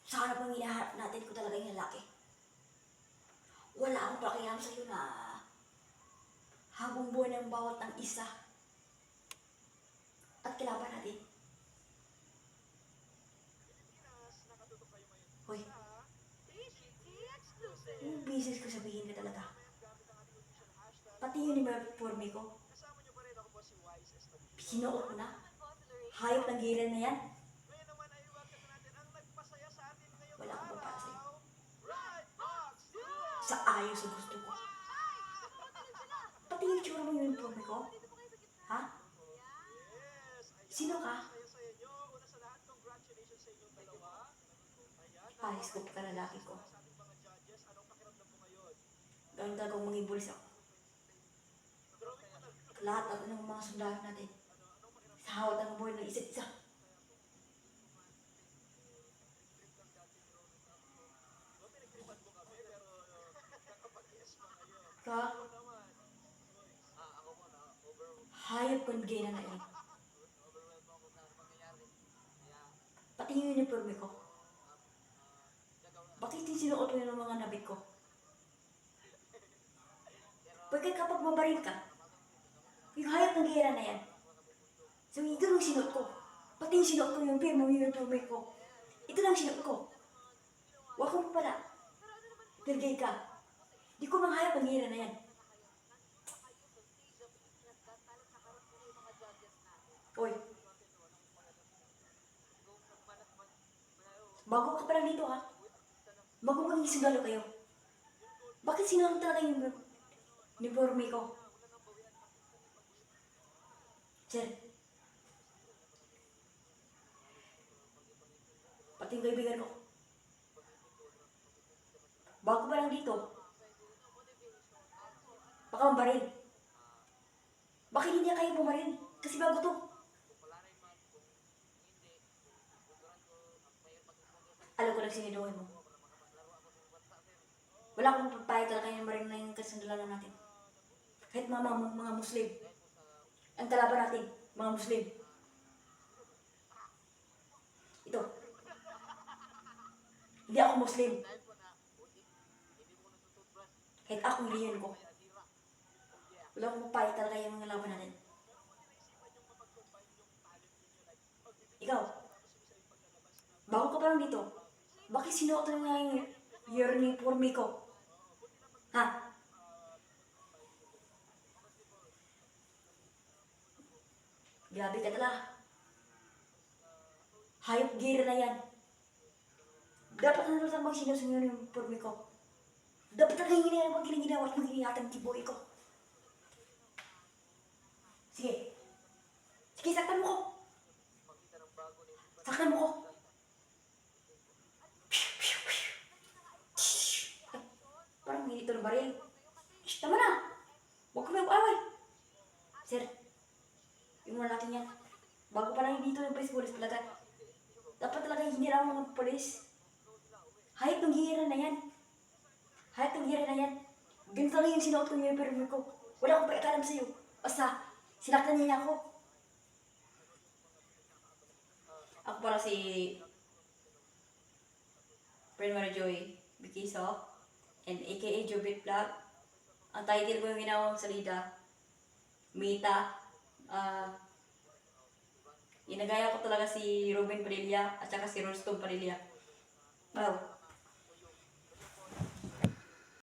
Sa hanap ng hinahanap natin ko talaga yung lalaki. Wala akong pakialam sa'yo na habang buhay ng bawat ng isa at kilaban natin. Hoy, yung business ko sabihin ka talaga. Pati yung uniforme ko. Sinuot ko na. Hayop ng giran na yan. Wala akong para sa'yo. Sa ayos ang gusto ko. Pati yung tsura mo yung uniforme ko. Ha? Sino ka? Ayos ko ka lalaki ko. Gawin talagang mga ibulis ako. Lahat ng mga sundalo natin. Sa hawat ng buhay ng isa't isa. Ka? Hayop kong gina na yun. Pati yung uniforme ko. Bakit yung sinuot mo yun ng mga nabit ko? Pagkat kapag mabaril ka, yung hayop ng gera na yan. So, ito lang sinuot ko. Pati yung sinuot ko yung firma, yung uniforme ko. Ito lang sinuot ko. Wala mo pala. Tilgay ka. Di ko mang hayop ng gera na yan. Hoy. Bago ka pa lang dito, ha? Bago maging sundalo kayo. Bakit sinuot talaga yung uniforme ko? Sir. Pati yung kaibigan ko. Bago pa lang dito. Baka mabaril. Bakit hindi kayo pumaril? Kasi bago to. Alam ko lang siniduhin mo. Wala akong papayag talaga yung marin na yung kasundalan natin. Kahit mga Muslim. Ang kalaban natin, mga Muslim. Ito. Hindi ako Muslim. Kahit ako yung reliyon ko. Wala akong papayag talaga yung mga laban natin. Ikaw. Bago ka pa lang dito. Bakit sinuot na nga yung uniforme ko? Ha? Grabe ka talaga. Hayop gira na yan. Dapat na naman bang sinusunod yung uniforme ko? Dapat na kayo hindi naman ginagawa at mag-iingatan tibuhay ko. Sige. Sige, saktan mo ko. Saktan mo ko. Parang hindi ito ng baril. Shh, tama na. Huwag ko may away. Sir, yung mga natin yan. Bago pa lang dito yung polis talaga. Dapat talaga hindi lang mga polis. Hayop ng hihira na yan. Hayop ng hihira na yan. Ganito lang yung sinuot ko yung uniforme ko. Wala akong pakialam sa'yo. Basta, sinaktan niya ako. Ako pala si Primary Joy Bikiso and aka Jobit Vlog. Ang title ko yung ginawang salida, Mita. Inagaya ko talaga si Ruben Padilla at saka si Rostom Padilla. Wow.